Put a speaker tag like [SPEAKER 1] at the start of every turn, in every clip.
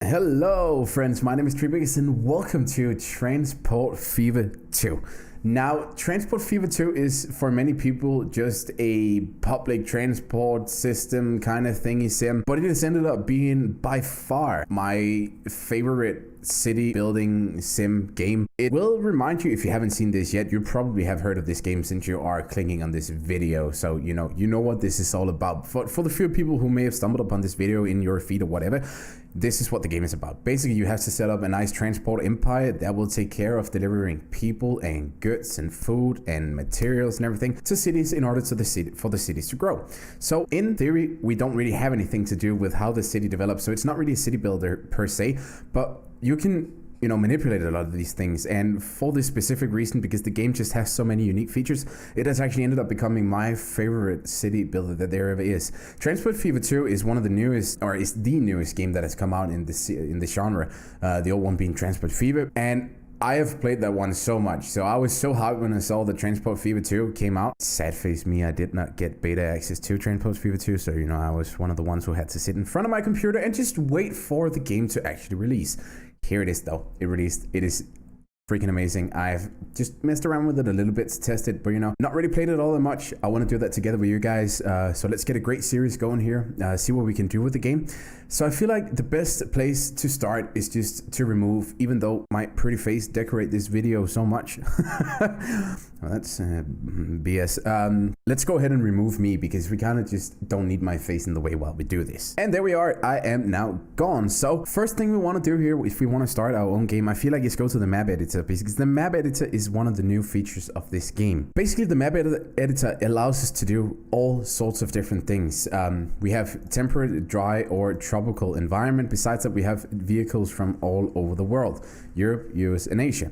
[SPEAKER 1] Hello friends, my name is Treebiggest and welcome to Transport Fever 2. Now, Transport Fever 2 is for many people just a public transport system kind of thingy sim, but it has ended up being by far my favorite city building sim game. It will remind you, if you haven't seen this yet, you probably have heard of this game since you are clicking on this video, so you know what this is all about. For the few people who may have stumbled upon this video in your feed or whatever, this is what the game is about. Basically, you have to set up a nice transport empire that will take care of delivering people and goods and food and materials and everything to cities in order for the cities to grow. So in theory, we don't really have anything to do with how the city develops, so it's not really a city builder per se, but you can manipulate a lot of these things. And for this specific reason, because the game just has so many unique features, it has actually ended up becoming my favorite city builder that there ever is. Transport Fever 2 is one of the newest, or is the newest game that has come out in the genre. The old one being Transport Fever, and I have played that one so much. So I was so hyped when I saw the Transport Fever 2 came out. Sad face me, I did not get beta access to Transport Fever 2. So, I was one of the ones who had to sit in front of my computer and just wait for the game to actually release. Here it is though, it released. It is freaking amazing. I've just messed around with it a little bit to test it, but not really played it all that much. I want to do that together with you guys. So let's get a great series going here, see what we can do with the game. So I feel like the best place to start is just to remove, even though my pretty face decorate this video so much. Well, that's BS. Let's go ahead and remove me, because we kind of just don't need my face in the way while we do this. And there we are, I am now gone. So first thing we want to do here, if we want to start our own game, I feel like it's go to the map editor, because the map editor is one of the new features of this game. Basically, the map editor allows us to do all sorts of different things. We have temperate, dry, or tropical environment. Besides that, we have vehicles from all over the world: Europe, US, and Asia.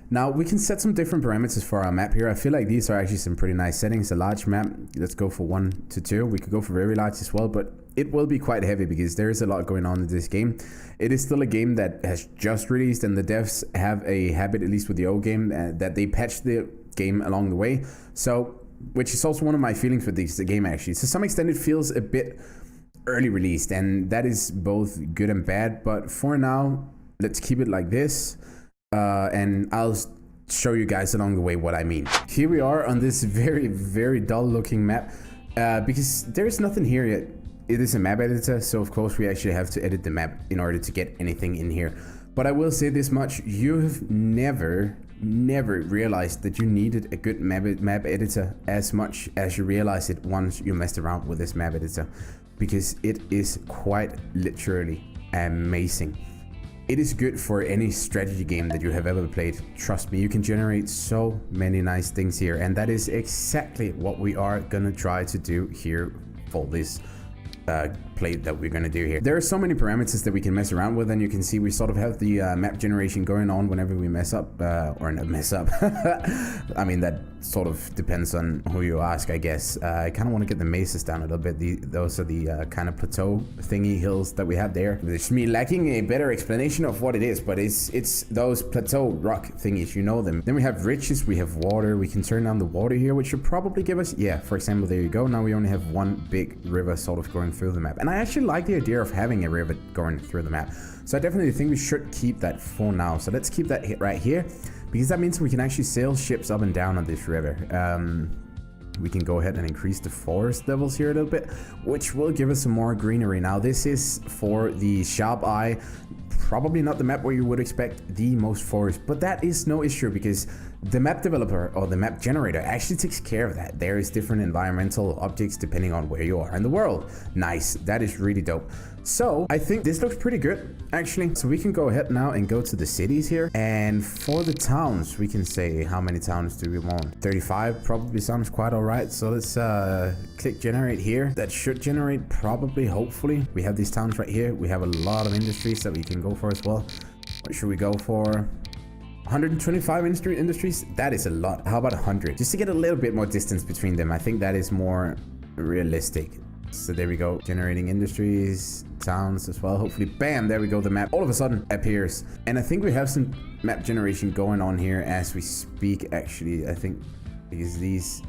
[SPEAKER 1] Now, we can set some different parameters for our map here. I feel like these are actually some pretty nice settings. A large map, let's go for 1 to 2. We could go for very large as well, but it will be quite heavy because there is a lot going on in this game. It is still a game that has just released, and the devs have a habit, at least with the old game, that they patch the game along the way. So, which is also one of my feelings with the game actually. To some extent, it feels a bit early released, and that is both good and bad. But for now, let's keep it like this. And I'll show you guys along the way what I mean. Here we are on this very, very dull looking map, because there's nothing here yet. It is a map editor, so of course we actually have to edit the map in order to get anything in here. But I will say this much: you have never realized that you needed a good map editor as much as you realize it once you messed around with this map editor, because it is quite literally amazing. It is good for any strategy game that you have ever played. Trust me, you can generate so many nice things here, and that is exactly what we are gonna try to do here for this play that we're gonna do here. There are so many parameters that we can mess around with, and you can see we sort of have the map generation going on whenever we mess up, or not mess up. I mean, that sort of depends on who you ask, I guess. I kind of want to get the mesas down a little bit. Those are the kind of plateau thingy hills that we have there. There's me lacking a better explanation of what it is, but it's those plateau rock thingies, you know them. Then we have ridges, we have water. We can turn down the water here, which should probably give us, yeah, for example, there you go. Now we only have one big river sort of going through the map, and I actually like the idea of having a river going through the map, so I definitely think we should keep that for now. So let's keep that right here, because that means we can actually sail ships up and down on this river. We can go ahead and increase the forest levels here a little bit, which will give us some more greenery. Now, this is for the sharp eye, probably not the map where you would expect the most forest, but that is no issue, because the map developer or the map generator actually takes care of that. There is different environmental objects depending on where you are in the world. Nice, that is really dope. So I think this looks pretty good actually. So we can go ahead now and go to the cities here, and for the towns we can say, how many towns do we want? 35 probably sounds quite all right. So let's click generate here. That should generate, probably, hopefully. We have these towns right here. We have a lot of industries that we can go for as well. What should we go for? 125 industries? That is a lot. How about 100? Just to get a little bit more distance between them. I think that is more realistic. So there we go, generating industries, towns as well. Hopefully, bam, there we go, the map all of a sudden appears. And I think we have some map generation going on here as we speak, actually. I think because these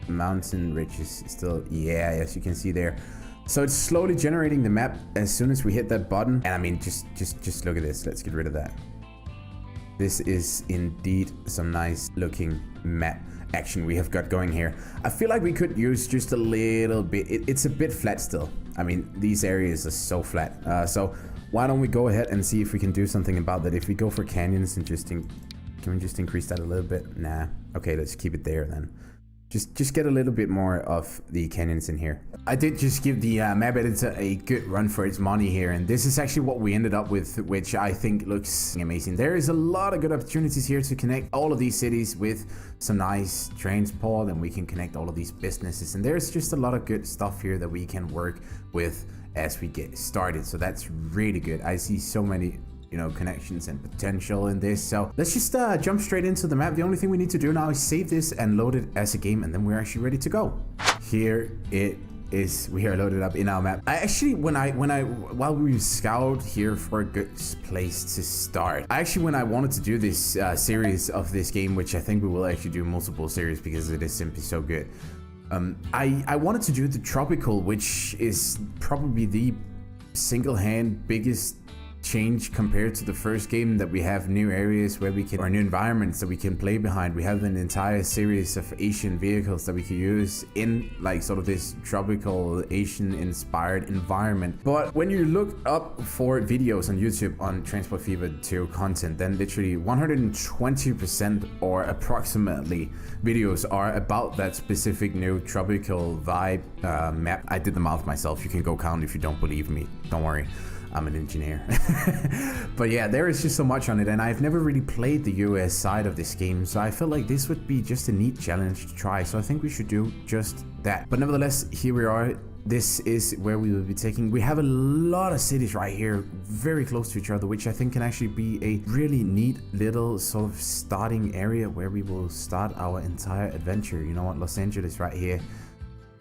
[SPEAKER 1] mountain ridges still, yeah, as you can see there, So it's slowly generating the map as soon as we hit that button. And I mean, just look at this. Let's get rid of that. This is indeed some nice looking map action we have got going here. I feel like we could use just a little bit. It's a bit flat still. I mean, these areas are so flat. So why don't we go ahead and see if we can do something about that? If we go for canyons and can we just increase that a little bit? Nah. Okay, let's keep it there then. Just get a little bit more of the canyons in here. I did just give the map editor a good run for its money here, and this is actually what we ended up with, which I think looks amazing. There is a lot of good opportunities here to connect all of these cities with some nice transport, and we can connect all of these businesses, and there's just a lot of good stuff here that we can work with as we get started. So that's really good. I see so many connections and potential in this. So let's just jump straight into the map. The only thing we need to do now is save this and load it as a game, and then we're actually ready to go. Here it is. We are loaded up in our map. I actually, while we scout here for a good place to start, when I wanted to do this series of this game, which I think we will actually do multiple series because it is simply so good. I wanted to do the tropical, which is probably the single-hand biggest change compared to the first game, that we have new areas where we can, or new environments that we can play behind. We have an entire series of Asian vehicles that we can use in like sort of this tropical Asian inspired environment. But when you look up for videos on YouTube on Transport Fever 2 content, then literally 120% or approximately videos are about that specific new tropical vibe map. I did the math myself. You can go count if you don't believe me. Don't worry. I'm an engineer. But yeah, there is just so much on it, and I've never really played the US side of this game, so I felt like this would be just a neat challenge to try. So I think we should do just that. But nevertheless, here we are. This is where we will be taking. We have a lot of cities right here, very close to each other, which I think can actually be a really neat little sort of starting area where we will start our entire adventure. You know what, Los Angeles right here.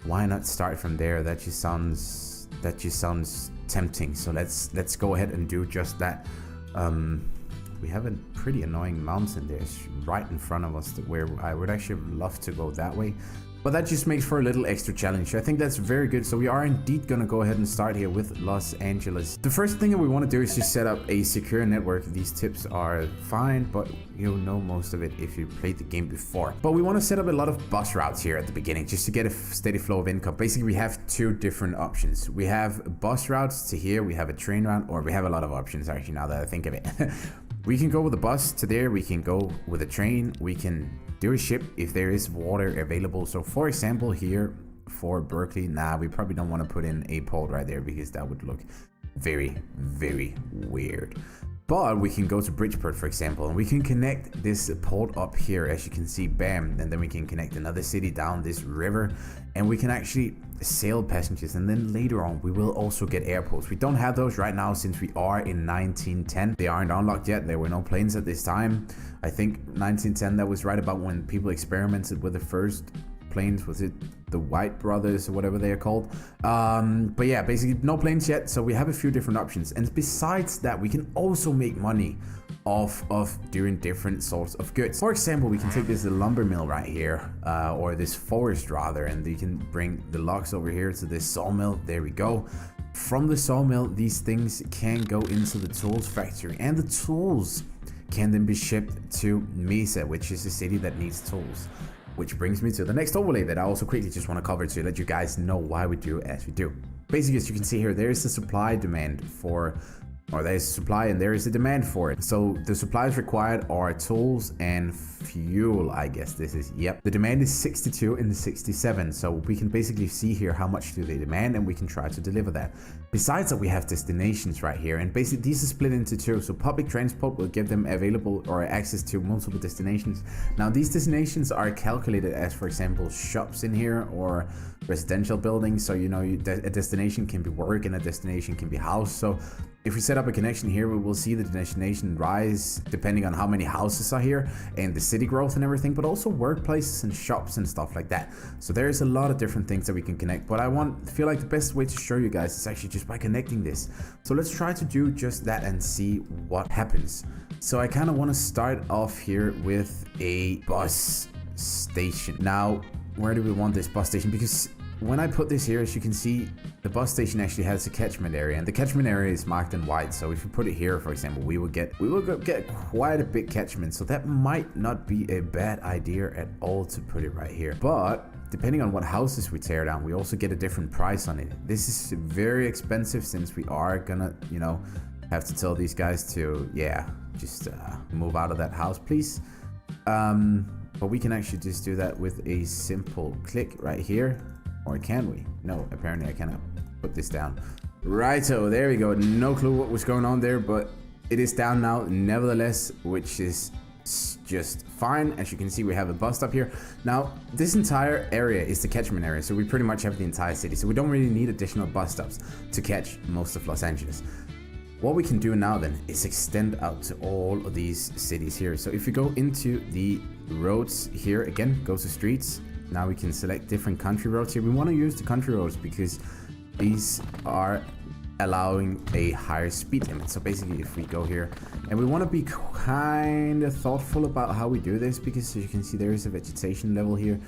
[SPEAKER 1] Why not start from there? That just sounds tempting. So let's go ahead and do just that. We have a pretty annoying mountain there right in front of us, where I would actually love to go that way, but that just makes for a little extra challenge. I think that's very good. So we are indeed gonna go ahead and start here with Los Angeles. The first thing that we want to do is just set up a secure network. These tips are fine, but you'll know most of it if you played the game before. But we want to set up a lot of bus routes here at the beginning just to get a steady flow of income. Basically, we have two different options. We have bus routes to here, we have a train route, or we have a lot of options actually now that I think of it. We can go with a bus to there, we can go with a train, we can do a ship if there is water available. So for example, here for Berkeley, we probably don't want to put in a port right there because that would look very, very weird. But we can go to Bridgeport, for example, and we can connect this port up here, as you can see, bam, and then we can connect another city down this river, and we can actually sail passengers. And then later on, we will also get airports. We don't have those right now since we are in 1910. They aren't unlocked yet. There were no planes at this time. I think 1910, that was right about when people experimented with the first planes. Was it the White Brothers or whatever they are called? But yeah, basically no planes yet, so we have a few different options. And besides that, we can also make money off of doing different sorts of goods. For example, we can take this lumber mill right here, or this forest rather, and you can bring the logs over here to this sawmill. There we go. From the sawmill, these things can go into the tools factory, and the tools can then be shipped to Mesa, which is a city that needs tools. Which brings me to the next overlay that I also quickly just want to cover to let you guys know why we do as we do. Basically, as you can see here, there is a supply demand for, or there is a supply and there is a demand for it. So the supplies required are tools and fuel, I guess this is, yep. The demand is 62 and 67. So we can basically see here how much do they demand, and we can try to deliver that. Besides that, we have destinations right here, and basically these are split into two. So public transport will give them available or access to multiple destinations. Now these destinations are calculated as, for example, shops in here or residential buildings. So you know, a destination can be work and a destination can be house. So if we set up a connection here, we will see the destination rise depending on how many houses are here and the city growth and everything, but also workplaces and shops and stuff like that. So there's a lot of different things that we can connect, but I feel like the best way to show you guys is actually just by connecting this. So let's try to do just that and see what happens. So I kind of want to start off here with a bus station. Now, where do we want this bus station? Because when I put this here, as you can see, the bus station actually has a catchment area, and the catchment area is marked in white. So if you put it here, for example, we will get quite a big catchment. So that might not be a bad idea at all to put it right here. But depending on what houses we tear down, we also get a different price on it. This is very expensive since we are gonna, you know, have to tell these guys to, yeah, just move out of that house, please. But we can actually just do that with a simple click right here. Or can we? No, apparently I cannot put this down. Righto, there we go. No clue what was going on there, but it is down now nevertheless, which is just fine. As you can see, we have a bus stop here. Now, this entire area is the catchment area, so we pretty much have the entire city. So we don't really need additional bus stops to catch most of Los Angeles. What we can do now then is extend out to all of these cities here. So if you go into the roads here, again, go to streets. Now we can select different country roads here. We want to use the country roads because these are allowing a higher speed limit. So basically, if we go here, and we want to be kind of thoughtful about how we do this, because as you can see, there is a vegetation level here.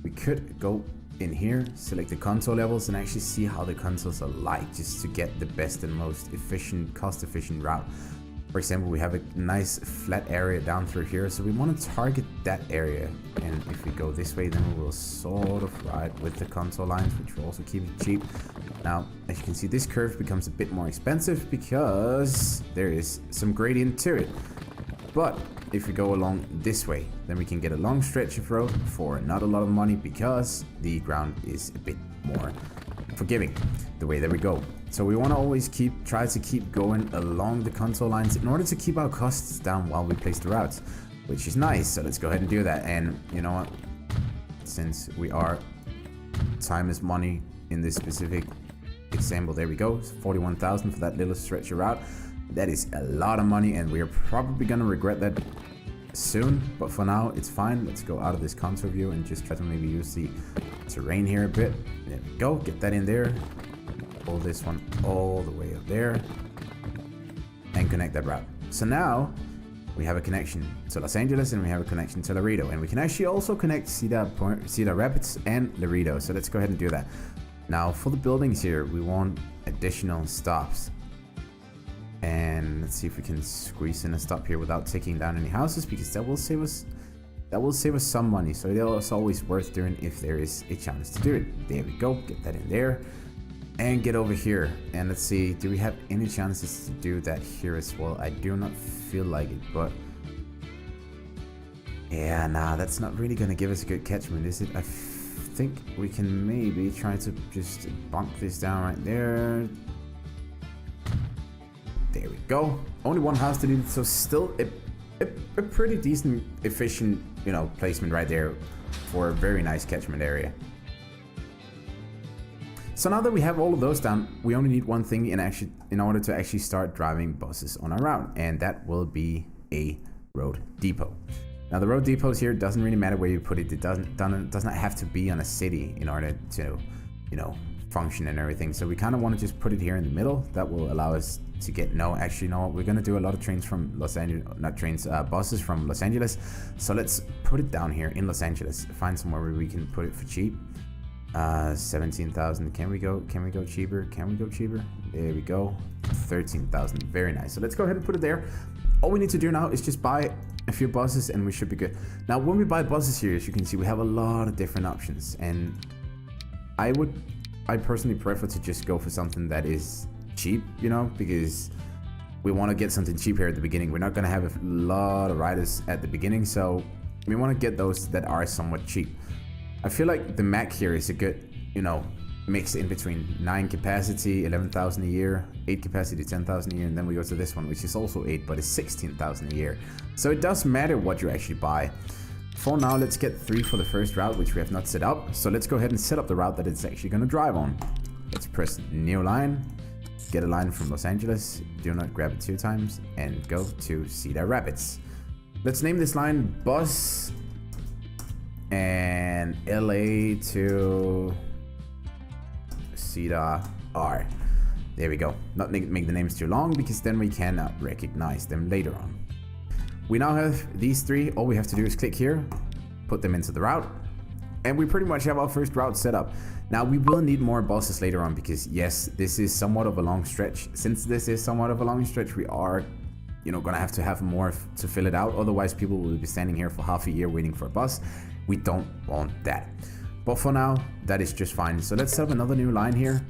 [SPEAKER 1] We could go in here, select the contour levels, and actually see how the contours are like, just to get the best and most efficient, cost-efficient route. For example, we have a nice flat area down through here, so we want to target that area. And if we go this way, then we will sort of ride with the contour lines, which will also keep it cheap. Now, as you can see, this curve becomes a bit more expensive because there is some gradient to it. But if we go along this way, then we can get a long stretch of road for not a lot of money because the ground is a bit more forgiving the way that we go. So we want to always try to keep going along the contour lines in order to keep our costs down while we place the routes, which is nice. So let's go ahead and do that. And you know what? Since we are time is money in this specific example, there we go. 41,000 for that little stretch of route. That is a lot of money, and we are probably gonna regret that soon. But for now, it's fine. Let's go out of this contour view and just try to maybe use the terrain here a bit. There we go. Get that in there. Pull this one all the way up there and connect that route. So now we have a connection to Los Angeles and we have a connection to Laredo, and we can actually also connect Cedar Rapids and Laredo. So let's go ahead and do that. Now for the buildings here, we want additional stops, and let's see if we can squeeze in a stop here without taking down any houses, because that will save us some money. So it's always worth doing if there is a chance to do it. There we go. Get that in there. And get over here, and let's see, do we have any chances to do that here as well? I do not feel like it, but yeah, nah, that's not really gonna give us a good catchment, is it? I think we can maybe try to just bump this down right there. There we go. Only one house deleted, so still a pretty decent, efficient, you know, placement right there for a very nice catchment area. So now that we have all of those down, we only need one thing in order to actually start driving buses on our route, and that will be a road depot. Now the road depots here doesn't really matter where you put it. It does not have to be on a city in order to, you know, function and everything. So we kind of want to just put it here in the middle. That will allow us to get actually, you know what? We're gonna do a lot of trains from Los Angeles, not trains, buses from Los Angeles. So let's put it down here in Los Angeles. Find somewhere where we can put it for cheap. 17,000. Can we go cheaper? Can we go cheaper? There we go. 13,000. Very nice. So let's go ahead and put it there. All we need to do now is just buy a few buses and we should be good. Now, when we buy buses here, as you can see, we have a lot of different options, and I personally prefer to just go for something that is cheap, you know, because we want to get something cheap here at the beginning. We're not going to have a lot of riders at the beginning, so we want to get those that are somewhat cheap. I feel like the Mac here is a good, you know, mix in between 9 capacity, 11,000 a year, 8 capacity, 10,000 a year, and then we go to this one, which is also 8, but it's 16,000 a year. So it does matter what you actually buy. For now, let's get 3 for the first route, which we have not set up. So let's go ahead and set up the route that it's actually going to drive on. Let's press new line, get a line from Los Angeles, do not grab it 2 times, and go to Cedar Rapids. Let's name this line Bus and LA to Cedar R. There we go. Not make the names too long, because then we cannot recognize them later on. We now have these 3. All we have to do is click here, put them into the route, and we pretty much have our first route set up. Now we will need more buses later on because yes, this is somewhat of a long stretch. Since this is somewhat of a long stretch, we are gonna have to have more to fill it out. Otherwise people will be standing here for half a year waiting for a bus. We don't want that. But for now, that is just fine. So let's set up another new line here.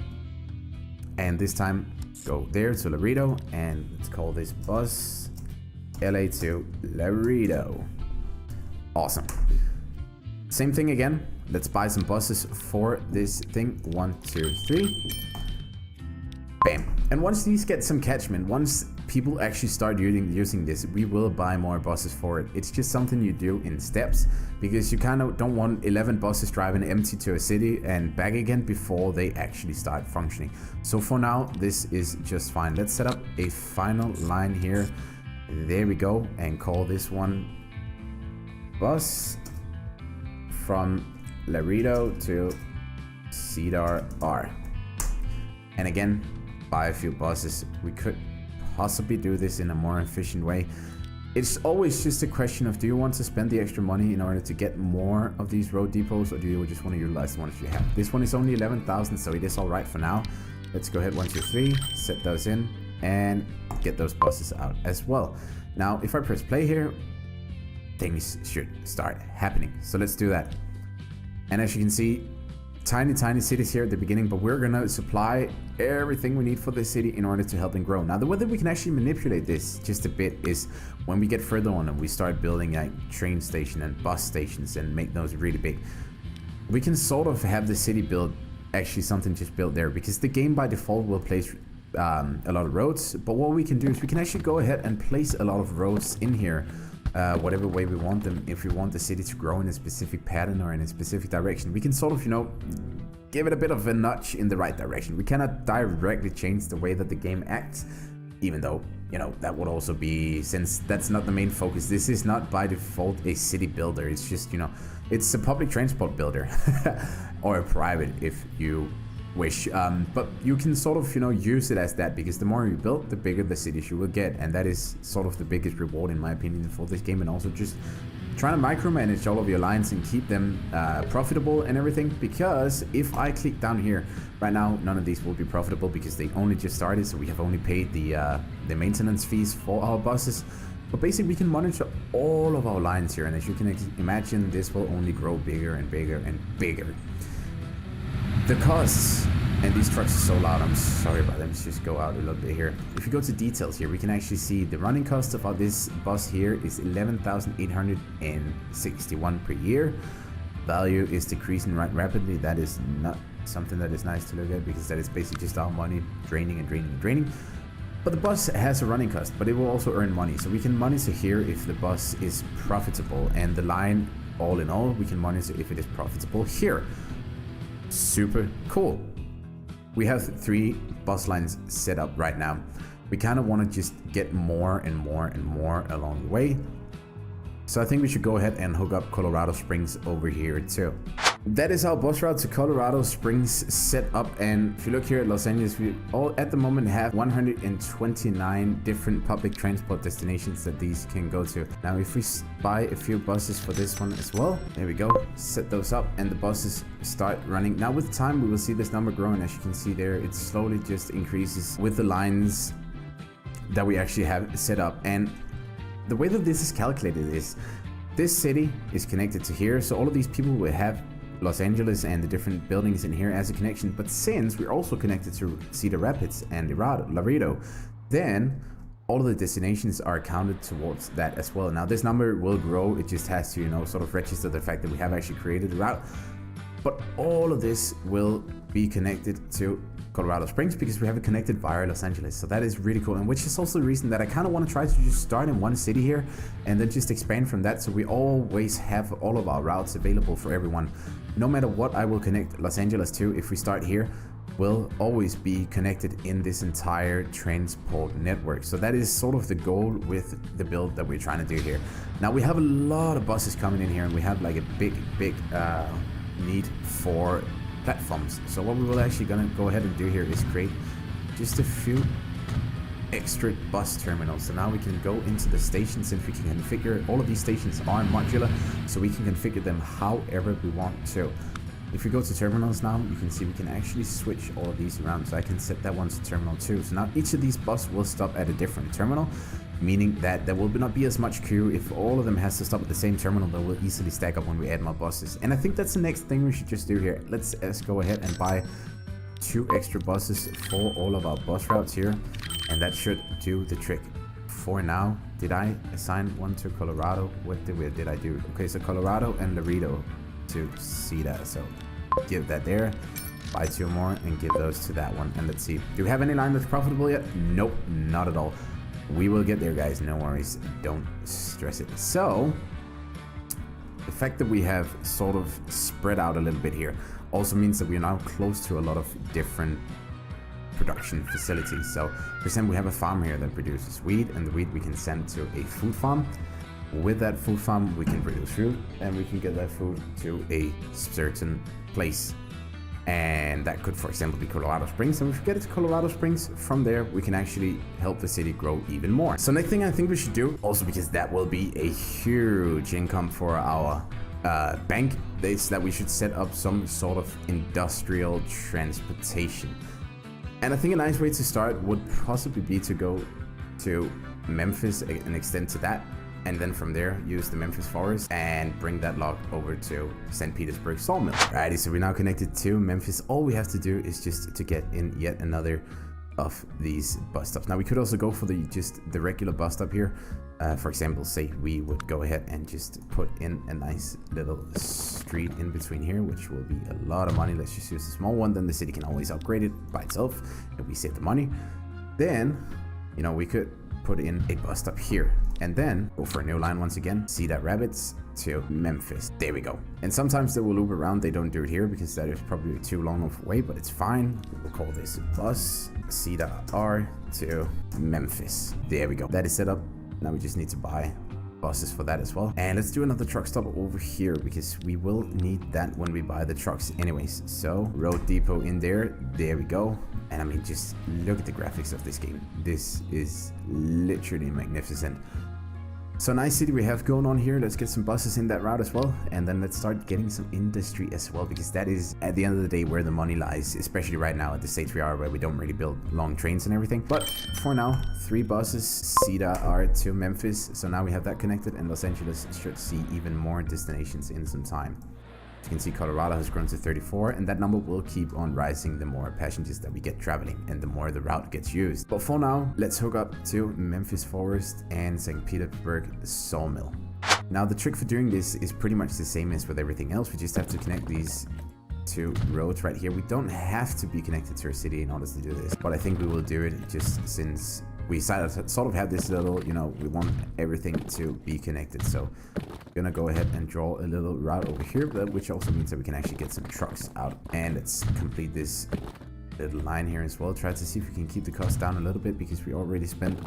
[SPEAKER 1] And this time go there to Laredo and let's call this bus LA to Laredo. Awesome. Same thing again. Let's buy some buses for this thing. 1, 2, 3. Bam. And once these get some catchment, once people actually start using this, we will buy more buses for it. It's just something you do in steps because you kind of don't want 11 buses driving empty to a city and back again before they actually start functioning. So for now, this is just fine. Let's set up a final line here. There we go, and call this one bus from Laredo to Cedar R. And again, buy a few buses. We could possibly do this in a more efficient way. It's always just a question of, do you want to spend the extra money in order to get more of these road depots, or do you just want to utilize the ones you have? This one is only 11,000, so it is all right for now. Let's go ahead, 1, 2, 3, set those in and get those buses out as well. Now, if I press play here, things should start happening. So let's do that. And as you can see, tiny cities here at the beginning, but we're gonna supply everything we need for the city in order to help them grow. Now, the way that we can actually manipulate this just a bit is when we get further on and we start building like train station and bus stations and make those really big. We can sort of have the city build actually something just built there, because the game by default will place a lot of roads. But what we can do is we can actually go ahead and place a lot of roads in here. Whatever way we want them. If we want the city to grow in a specific pattern or in a specific direction, we can sort of, give it a bit of a nudge in the right direction. We cannot directly change the way that the game acts, even though, that would also be, since that's not the main focus. This is not by default a city builder. It's just, it's a public transport builder or a private if you wish, but you can sort of use it as that, because the more you build, the bigger the cities you will get, and that is sort of the biggest reward in my opinion for this game. And also just trying to micromanage all of your lines and keep them profitable and everything, because if I click down here right now, none of these will be profitable because they only just started, so we have only paid the maintenance fees for our buses. But basically we can monitor all of our lines here, and as you can imagine, this will only grow bigger and bigger and bigger. The costs, and these trucks are so loud, I'm sorry about them. Let's just go out a little bit here. If you go to details here, we can actually see the running cost of this bus here is 11,861 per year. Value is decreasing right rapidly. That is not something that is nice to look at, because that is basically just our money draining and draining and draining. But the bus has a running cost, but it will also earn money. So we can monitor here if the bus is profitable, and the line, all in all, we can monitor if it is profitable here. Super cool. We have 3 bus lines set up right now. We kind of want to just get more and more and more along the way. So I think we should go ahead and hook up Colorado Springs over here too. That is our bus route to Colorado Springs set up, and if you look here at Los Angeles, we all at the moment have 129 different public transport destinations that these can go to. Now if we buy a few buses for this one as well, there we go, set those up and the buses start running. Now with time we will see this number growing. As you can see there, it slowly just increases with the lines that we actually have set up. And the way that this is calculated is this city is connected to here, so all of these people will have Los Angeles and the different buildings in here as a connection. But since we're also connected to Cedar Rapids and Laredo, then all of the destinations are counted towards that as well. Now this number will grow. It just has to, sort of register the fact that we have actually created a route. But all of this will be connected to Colorado Springs because we have it connected via Los Angeles. So that is really cool, and which is also the reason that I kind of want to try to just start in one city here and then just expand from that, so we always have all of our routes available for everyone. No matter what I will connect Los Angeles to, if we start here, will always be connected in this entire transport network. So that is sort of the goal with the build that we're trying to do here. Now we have a lot of buses coming in here, and we have like a big need for platforms. So what we will actually gonna go ahead and do here is create just a few extra bus terminals. So now we can go into the stations, and we can configure all of these stations are modular, so we can configure them however we want to. if we go to terminals now, you can see we can actually switch all of these around. So I can set that one to terminal 2. So now each of these buses will stop at a different terminal, meaning that there will not be as much queue. If all of them has to stop at the same terminal, they will easily stack up when we add more buses. And I think that's the next thing we should just do here. Let's go ahead and buy 2 extra buses for all of our bus routes here, and that should do the trick. For now, did I assign one to Colorado? What did I do? Okay, so Colorado and Laredo to see that. So give that there, buy 2 more and give those to that one. And let's see, do we have any line that's profitable yet? Nope, not at all. We will get there, guys, no worries, don't stress it. So the fact that we have sort of spread out a little bit here also means that we are now close to a lot of different production facilities. So for example, we have a farm here that produces wheat, and the wheat we can send to a food farm. With that food farm, we can produce food, and we can get that food to a certain place. And that could, for example, be Colorado Springs. And if we get it to Colorado Springs, from there, we can actually help the city grow even more. So next thing I think we should do, also because that will be a huge income for our bank, is that we should set up some sort of industrial transportation. And I think a nice way to start would possibly be to go to Memphis and extend to that. And then from there, use the Memphis Forest and bring that log over to St. Petersburg Sawmill. Alrighty, so we're now connected to Memphis. All we have to do is just to get in yet another of these bus stops. Now we could also go for the regular bus stop here. For example, say we would go ahead and just put in a nice little street in between here, which will be a lot of money. Let's just use a small one, then the city can always upgrade it by itself and we save the money. Then, you know, we could put in a bus stop here and then go for a new line once again. Cedar Rapids to Memphis. There we go. And sometimes they will loop around. They don't do it here because that is probably too long of a way, but it's fine. We'll call this bus Cedar R to Memphis. There we go. That is set up. Now we just need to buy buses for that as well. And let's do another truck stop over here because we will need that when we buy the trucks anyways. So road depot in there. There we go. And I mean, just look at the graphics of this game. This is literally magnificent. So nice city we have going on here. Let's get some buses in that route as well. And then let's start getting some industry as well, because that is at the end of the day where the money lies, especially right now at the stage we are, where we don't really build long trains and everything. But for now, 3 buses, Cedar R to Memphis. So now we have that connected, and Los Angeles should see even more destinations in some time. You can see Colorado has grown to 34, and that number will keep on rising the more passengers that we get traveling and the more the route gets used. But for now, let's hook up to Memphis Forest and St. Petersburg Sawmill. Now the trick for doing this is pretty much the same as with everything else. We just have to connect these 2 roads right here. We don't have to be connected to a city in order to do this, but I think we will do it just since we sort of have this little, you know, we want everything to be connected. So I'm gonna go ahead and draw a little route over here, which also means that we can actually get some trucks out. And let's complete this little line here as well. Try to see if we can keep the cost down a little bit, because we already spent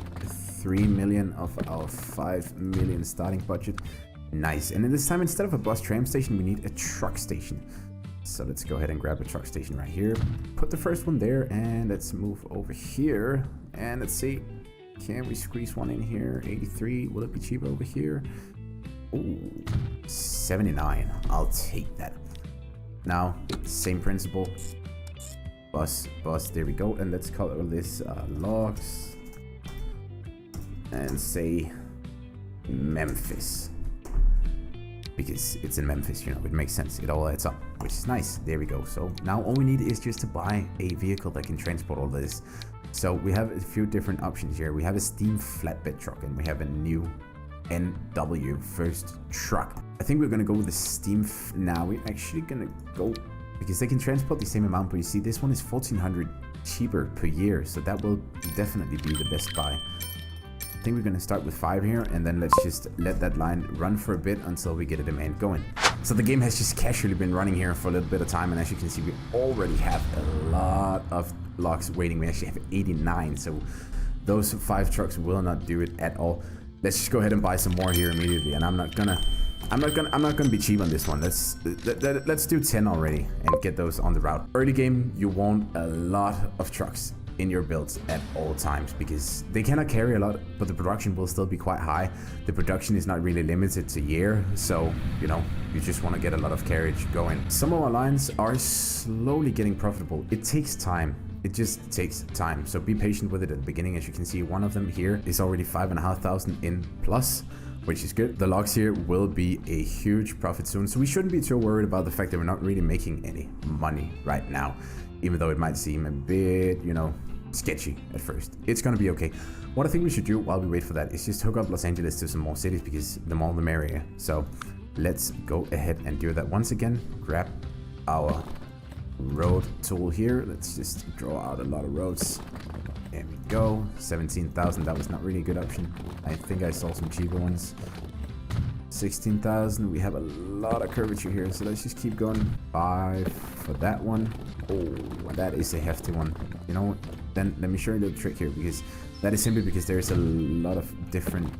[SPEAKER 1] 3 million of our 5 million starting budget. Nice. And then this time, instead of a bus tram station, we need a truck station. So let's go ahead and grab a truck station right here. Put the first one there, and let's move over here. And let's see, can we squeeze one in here? 83, will it be cheaper over here? Ooh, 79, I'll take that. Now, same principle. Bus, there we go. And let's color this logs. And say Memphis. Because it's in Memphis, you know, it makes sense. It all adds up, which is nice. There we go. So now all we need is just to buy a vehicle that can transport all this. So we have a few different options here. We have a steam flatbed truck, and we have a new NW first truck. I think we're gonna go with the steam. Now we're actually gonna go, because they can transport the same amount, but you see this one is 1,400 cheaper per year. So that will definitely be the best buy. I think we're gonna start with 5 here, and then let's just let that line run for a bit until we get a demand going. So the game has just casually been running here for a little bit of time, and as you can see, we already have a lot of logs waiting. We actually have 89, so those 5 trucks will not do it at all. Let's just go ahead and buy some more here immediately, and I'm not gonna be cheap on this one. Let's do 10 already and get those on the route. Early game, you want a lot of trucks. in your builds at all times, because they cannot carry a lot, but the production will still be quite high. The production is not really limited to year, so you know, you just want to get a lot of carriage going. Some of our lines are slowly getting profitable. It takes time. It just takes time, so be patient with it at the beginning. As you can see, one of them here is already 5,500 in plus, which is good. The logs here will be a huge profit soon, so we shouldn't be too worried about the fact that we're not really making any money right now, even though it might seem a bit, you know, sketchy at first. It's gonna be okay. What I think we should do while we wait for that is just hook up Los Angeles to some more cities, because the more the merrier. So let's go ahead and do that. Once again, grab our road tool here. Let's just draw out a lot of roads. There we go. 17,000. That was not really a good option. I think I saw some cheaper ones. 16,000. We have a lot of curvature here, so let's just keep going. 5 for that one. Oh, that is a hefty one. You know what? Then let me show you the trick here, because that is simply because there's a lot of different.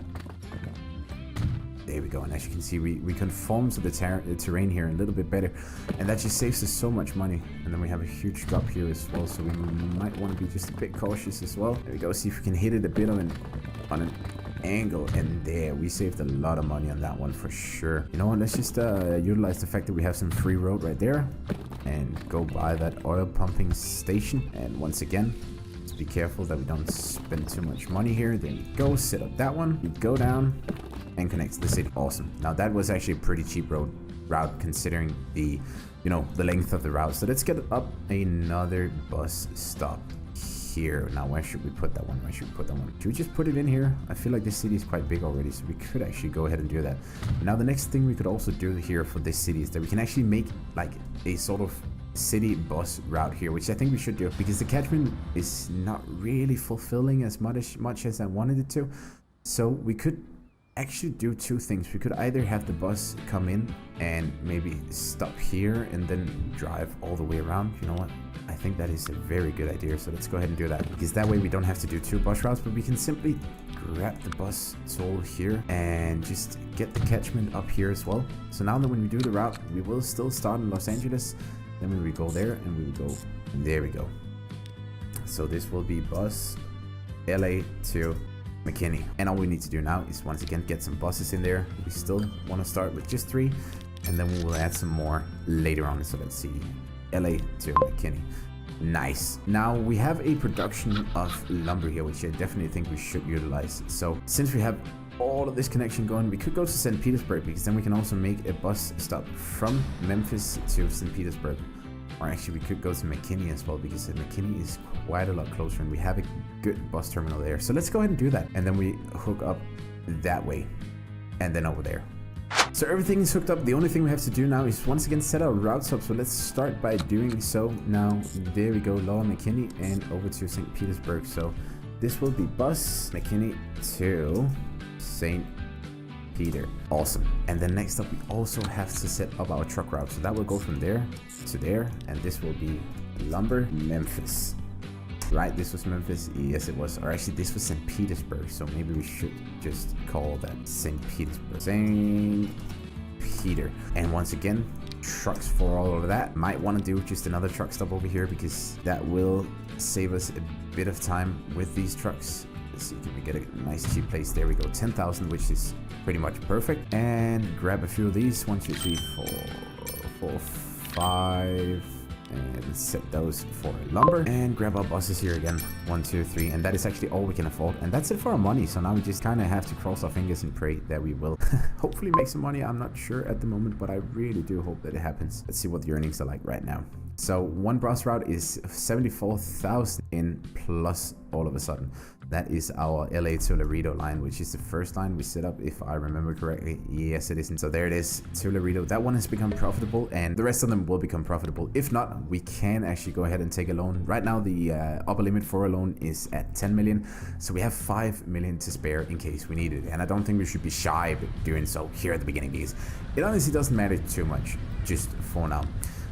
[SPEAKER 1] There we go, and as you can see, we conform to the terrain here a little bit better, and that just saves us so much money. And then we have a huge drop here as well, so we might want to be just a bit cautious as well. There we go, see if we can hit it a bit on an angle, and there, we saved a lot of money on that one for sure. You know what, let's just utilize the fact that we have some free road right there and go by that oil pumping station. And once again, be careful that we don't spend too much money here. There we go, set up that one. We go down and connect to the city. Awesome. Now that was actually a pretty cheap route considering the, you know, the length of the route. So let's get up another bus stop here. Now where should we put that one? Where should we put that one? Should we just put it in here? I feel like this city is quite big already, so we could actually go ahead and do that. Now the next thing we could also do here for this city is that we can actually make like a sort of city bus route here, which I think we should do, because the catchment is not really fulfilling as much as I wanted it to. So we could actually do two things. We could either have the bus come in and maybe stop here and then drive all the way around. You know what? I think that is a very good idea. So let's go ahead and do that, because that way we don't have to do two bus routes, but we can simply grab the bus tool here and just get the catchment up here as well. So now that when we do the route, we will still start in Los Angeles. Then when we go there and we will go, there we go. So this will be bus LA to McKinney. And all we need to do now is once again get some buses in there. We still want to start with just 3, and then we will add some more later on. So let's see, LA to McKinney. Nice. Now we have a production of lumber here, which I definitely think we should utilize. So since we have all of this connection going, we could go to St. Petersburg, because then we can also make a bus stop from Memphis to St. Petersburg. Or actually we could go to McKinney as well, because McKinney is quite a lot closer and we have a good bus terminal there. So let's go ahead and do that, and then we hook up that way and then over there. So everything is hooked up. The only thing we have to do now is once again set our routes up. So let's start by doing so. Now there we go, Lower McKinney and over to St. Petersburg. So this will be bus McKinney to St. Peter. Awesome. And then next up, we also have to set up our truck route. So that will go from there to there, and this will be lumber Memphis. Right, this was Memphis. Yes, it was. Or actually, this was St. Petersburg. So maybe we should just call that St. Petersburg. St. Peter. And once again, trucks for all of that. Might want to do just another truck stop over here, because that will save us a bit of time with these trucks. Let's see, can we get a nice cheap place? There we go, 10,000, which is pretty much perfect. And grab a few of these. 1, 2, 3, 4, 5. And set those for lumber, and grab our buses here again. 1, 2, 3, and that is actually all we can afford, and that's it for our money. So now we just kind of have to cross our fingers and pray that we will hopefully make some money. I'm not sure at the moment, but I really do hope that it happens. Let's see what the earnings are like right now. So one bus route is 74,000 in plus all of a sudden. That is our LA to Laredo line, which is the first line we set up, if I remember correctly. Yes, it is. And so there it is, to Laredo. That one has become profitable, and the rest of them will become profitable. If not, we can actually go ahead and take a loan. Right now, the upper limit for a loan is at 10 million. So we have 5 million to spare in case we need it. And I don't think we should be shy of doing so here at the beginning, because it honestly doesn't matter too much just for now.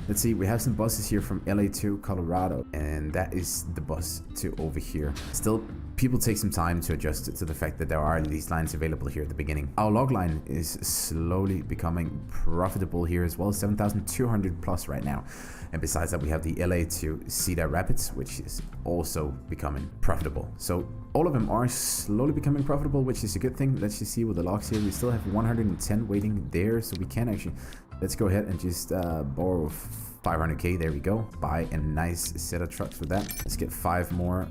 [SPEAKER 1] Let's see, we have some buses here from LA to Colorado, and that is the bus to over here. Still, people take some time to adjust to the fact that there are these lines available here at the beginning. Our log line is slowly becoming profitable here as well, 7,200 plus right now. And besides that, we have the LA to Cedar Rapids, which is also becoming profitable. So all of them are slowly becoming profitable, which is a good thing. Let's just see with the logs here. We still have 110 waiting there, so we can actually, let's go ahead and just borrow 500k. There we go. Buy a nice set of trucks with that. Let's get 5 more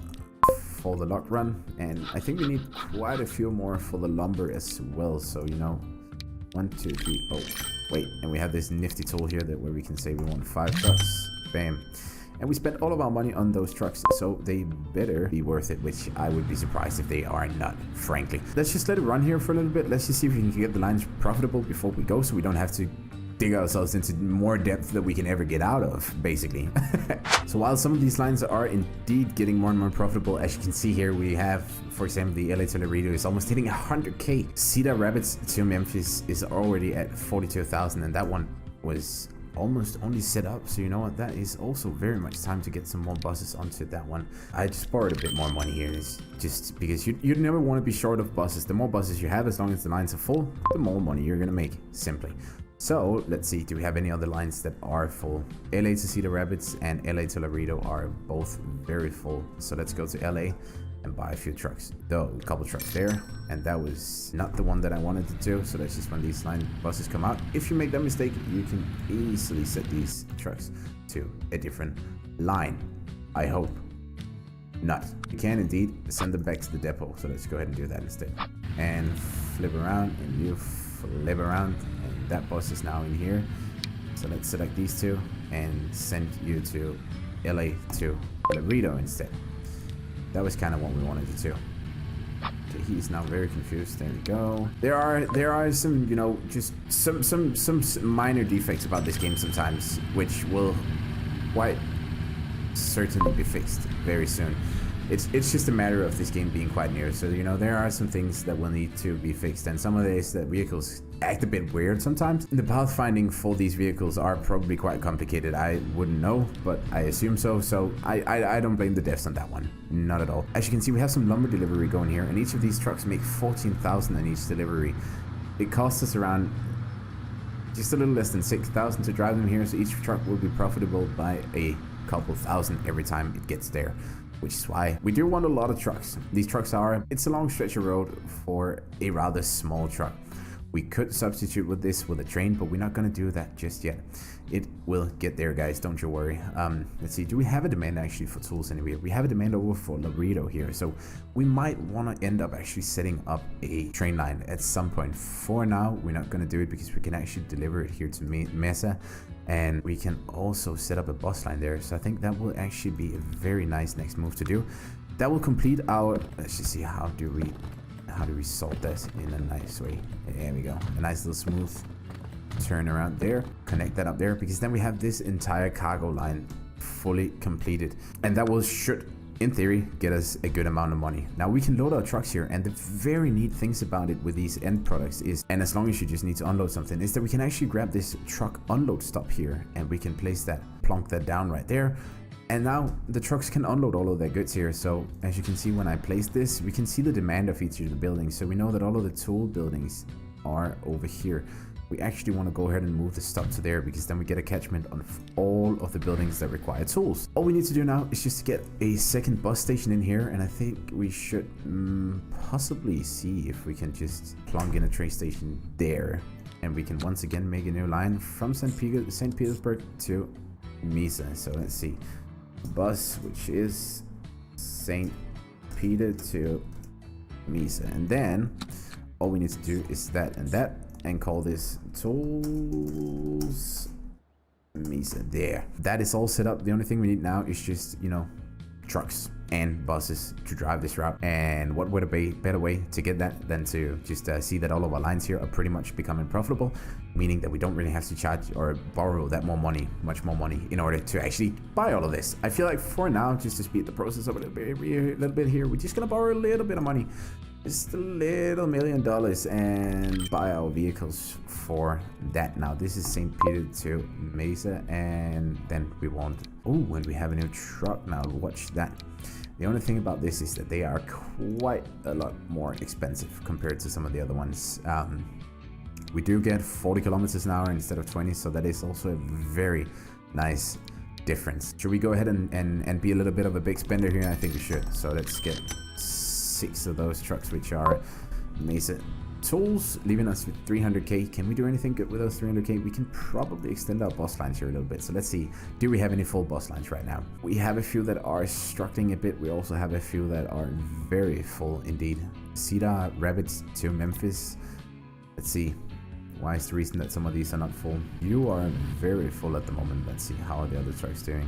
[SPEAKER 1] for the log run, and I think we need quite a few more for the lumber as well. So, you know, 1, 2, 3. Oh, wait, and we have this nifty tool here that where we can say we want 5 trucks. Bam. And we spent all of our money on those trucks, so they better be worth it, which I would be surprised if they are not, frankly. Let's just let it run here for a little bit. Let's just see if we can get the lines profitable before we go, so we don't have to dig ourselves into more depth that we can ever get out of, basically. So while some of these lines are indeed getting more and more profitable, as you can see here, we have, for example, the LA to Laredo is almost hitting 100k. Cedar Rapids to Memphis is already at 42,000, and that one was almost only set up. So you know what, that is also very much time to get some more buses onto that one. I just borrowed a bit more money here. It's just because you'd never want to be short of buses. The more buses you have, as long as the lines are full, the more money you're gonna make, simply. So let's see, do we have any other lines that are full? LA to Cedar Rapids and LA to Laredo are both very full. So let's go to LA and buy a few trucks. Though a couple trucks there, and that was not the one that I wanted to do. So that's just when these line buses come out. If you make that mistake, you can easily set these trucks to a different line. I hope not. You can indeed send them back to the depot. So let's go ahead and do that instead. And flip around, and you flip around, and that bus is now in here. So let's select these two and send you to LA to Laredo instead. That was kind of what we wanted to do. Okay, he's now very confused. There we go. There are some, you know, just some minor defects about this game sometimes, which will quite certainly be fixed very soon. It's just a matter of this game being quite near. So, you know, there are some things that will need to be fixed, and some of these that vehicles act a bit weird sometimes. The pathfinding for these vehicles are probably quite complicated. I wouldn't know, but I assume so. So I don't blame the devs on that one, not at all. As you can see, we have some lumber delivery going here, and each of these trucks make 14,000 in each delivery. It costs us around just a little less than 6,000 to drive them here, so each truck will be profitable by a couple thousand every time it gets there, which is why we do want a lot of trucks. These trucks it's a long stretch of road for a rather small truck. We could substitute with this with a train, but we're not going to do that just yet. It will get there, guys, don't you worry. Let's see, do we have a demand actually for tools anywhere? We have a demand over for Laredo here, so we might want to end up actually setting up a train line at some point. For now, we're not going to do it because we can actually deliver it here to Mesa, and we can also set up a bus line there. So I think that will actually be a very nice next move to do. That will complete our, let's just see, how do we solve this in a nice way? There we go, a nice little smooth turn around there, connect that up there, because then we have this entire cargo line fully completed, and that will should in theory get us a good amount of money. Now we can load our trucks here, and the very neat things about it with these end products is, and as long as you just need to unload something, is that we can actually grab this truck unload stop here, and we can place that, plonk that down right there, and now the trucks can unload all of their goods here. So as you can see, when I place this, we can see the demand of each of the buildings, so we know that all of the tool buildings are over here. We actually want to go ahead and move the stop to there, because then we get a catchment on all of the buildings that require tools. All we need to do now is just to get a second bus station in here, and I think we should possibly see if we can just plunk in a train station there, and we can once again make a new line from St. Petersburg to Mesa. So let's see, bus, which is St. Peter to Mesa, and then all we need to do is that and that, and call this tools Mesa. There, that is all set up. The only thing we need now is just, you know, trucks and buses to drive this route. And what would be a better way to get that than to just see that all of our lines here are pretty much becoming profitable, meaning that we don't really have to charge or borrow that more money, much more money, in order to actually buy all of this. I feel like for now, just to speed the process up a little bit here, we're just gonna borrow a little bit of money just a little $1 million and buy our vehicles for that. Now this is St. Peter to Mesa, and then we want, oh, and we have a new truck now. Watch that. The only thing about this is that they are quite a lot more expensive compared to some of the other ones. We do get 40 kilometers an hour instead of 20, so that is also a very nice difference. Should we go ahead and be a little bit of a big spender here? I think we should. So let's get 6 of those trucks, which are Mesa tools, leaving us with 300k. Can we do anything good with those 300k? We can probably extend our bus lines here a little bit. So let's see, do we have any full bus lines right now? We have a few that are struggling a bit. We also have a few that are very full indeed. Cedar Rapids to Memphis. Let's see, why is the reason that some of these are not full? You are very full at the moment. Let's see, how are the other trucks doing?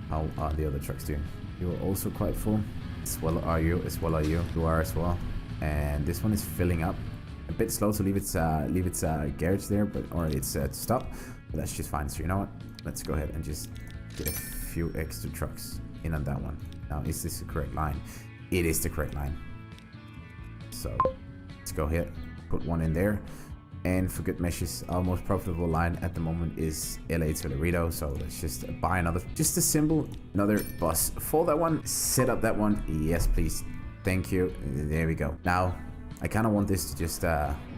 [SPEAKER 1] How are the other trucks doing? You are also quite full. As well are you, as well are you. You are as well. And this one is filling up. A bit slow to leave its garage there, but or it's to stop. But that's just fine. So you know what? Let's go ahead and just get a few extra trucks in on that one. Now, is this the correct line? It is the correct line. So let's go ahead, put one in there. And for good measures, our most profitable line at the moment is LA to Laredo. So let's just buy another, just a simple another bus for that one. Set up that one. Yes, please. Thank you. There we go. Now, I kind of want this to just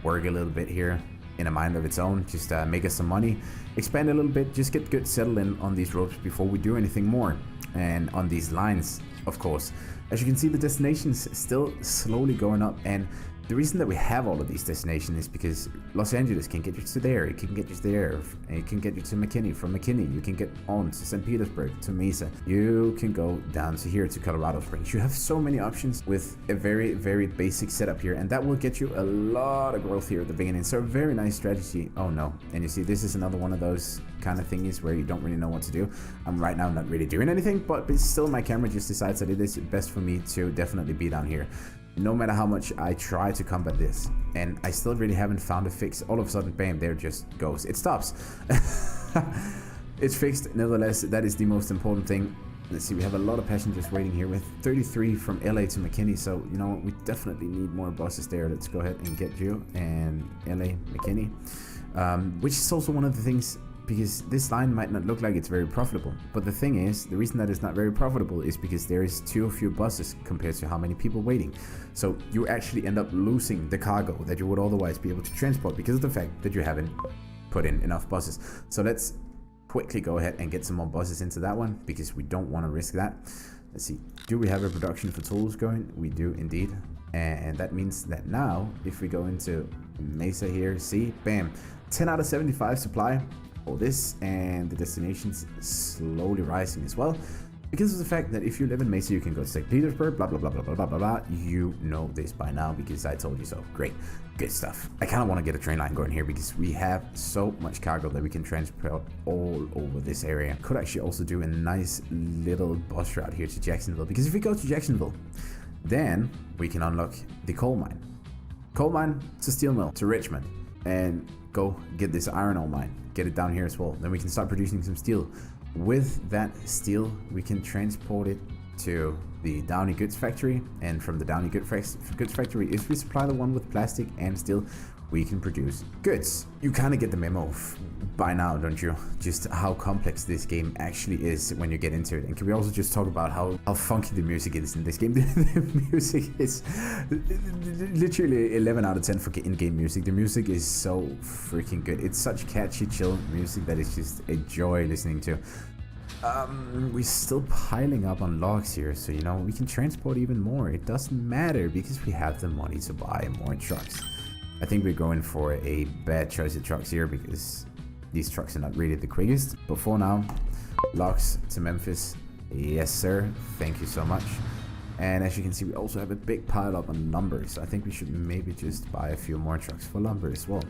[SPEAKER 1] work a little bit here in a mind of its own. Just make us some money, expand a little bit, just get good settled in on these roads before we do anything more. And on these lines, of course, as you can see, the destination's still slowly going up. And the reason that we have all of these destinations is because Los Angeles can get you to there, it can get you there, it can get you to McKinney. From McKinney, you can get on to St. Petersburg, to Mesa. You can go down to here to Colorado Springs. You have so many options with a very, very basic setup here, and that will get you a lot of growth here at the beginning. So a very nice strategy. Oh no, and you see, this is another one of those kind of thingies where you don't really know what to do. I'm right now not really doing anything, but still my camera just decides that it is best for me to definitely be down here. No matter how much I try to combat this, and I still really haven't found a fix. All of a sudden, bam, there it just goes. It stops. It's fixed. Nevertheless, that is the most important thing. Let's see, we have a lot of passengers waiting here with 33 from LA to McKinney. So, you know what, we definitely need more buses there. Let's go ahead and get you and LA, McKinney, which is also one of the things, because this line might not look like it's very profitable. But the thing is, the reason that it's not very profitable is because there is too few buses compared to how many people waiting. So you actually end up losing the cargo that you would otherwise be able to transport because of the fact that you haven't put in enough buses. So let's quickly go ahead and get some more buses into that one because we don't want to risk that. Let's see, do we have a production for tools going? We do indeed. And that means that now, if we go into Mesa here, see, bam, 10 out of 75 supply. All this, and the destination's slowly rising as well because of the fact that if you live in Mesa, you can go to St. Petersburg, blah blah blah blah blah blah blah blah. You know this by now because I told you so. Great, good stuff. I kind of want to get a train line going here because we have so much cargo that we can transport all over this area. Could actually also do a nice little bus route here to Jacksonville, because if we go to Jacksonville, then we can unlock the coal mine to steel mill to Richmond, and go get this iron ore mine, get it down here as well. Then we can start producing some steel. With that steel, we can transport it to the Downey Goods factory, and from the Downey Goods factory, if we supply the one with plastic and steel, we can produce goods. You kind of get the memo by now, don't you? Just how complex this game actually is when you get into it. And can we also just talk about how funky the music is in this game? The music is literally 11 out of 10 for in-game music. The music is so freaking good. It's such catchy, chill music that it's just a joy listening to. We're still piling up on logs here, so you know, we can transport even more. It doesn't matter because we have the money to buy more trucks. I think we're going for a bad choice of trucks here because these trucks are not really the quickest. But for now, logs to Memphis. Yes, sir. Thank you so much. And as you can see, we also have a big pile up on lumber. So I think we should maybe just buy a few more trucks for lumber as well.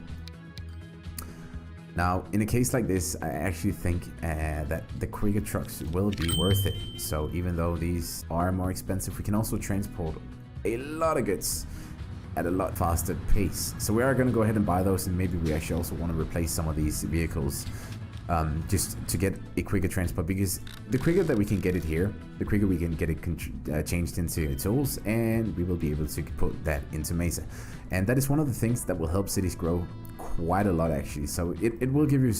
[SPEAKER 1] Now, in a case like this, I actually think that the quicker trucks will be worth it. So even though these are more expensive, we can also transport a lot of goods at a lot faster pace. So we are going to go ahead and buy those, and maybe we actually also want to replace some of these vehicles just to get a quicker transport, because the quicker that we can get it here, the quicker we can get it changed into tools, and we will be able to put that into Mesa. And that is one of the things that will help cities grow quite a lot, actually. So it will give you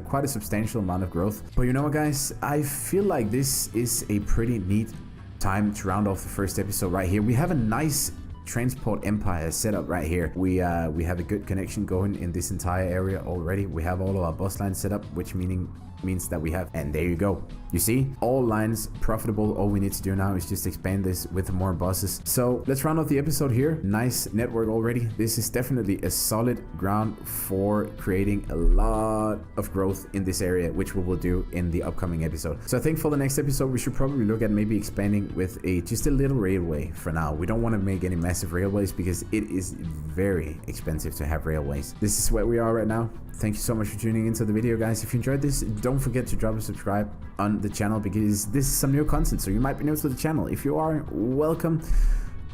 [SPEAKER 1] quite a substantial amount of growth. But you know what, guys, I feel like this is a pretty neat time to round off the first episode right here. We have a nice transport empire set up right here. We have a good connection going in this entire area already. We have all of our bus lines set up, which means that we have, and there you go, you see, all lines profitable. All we need to do now is just expand this with more buses. So let's round off the episode here. Nice network already. This is definitely a solid ground for creating a lot of growth in this area, which we will do in the upcoming episode. So I think for the next episode we should probably look at maybe expanding with just a little railway for now. We don't want to make any massive railways because it is very expensive to have railways. This is where we are right now. Thank you so much for tuning into the video, guys. If you enjoyed this, don't forget to drop a subscribe on the channel, because this is some new content, so you might be new to the channel. If you are, welcome.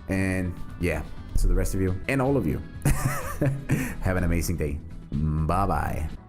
[SPEAKER 1] And yeah, to the rest of you and all of you, have an amazing day. Bye bye.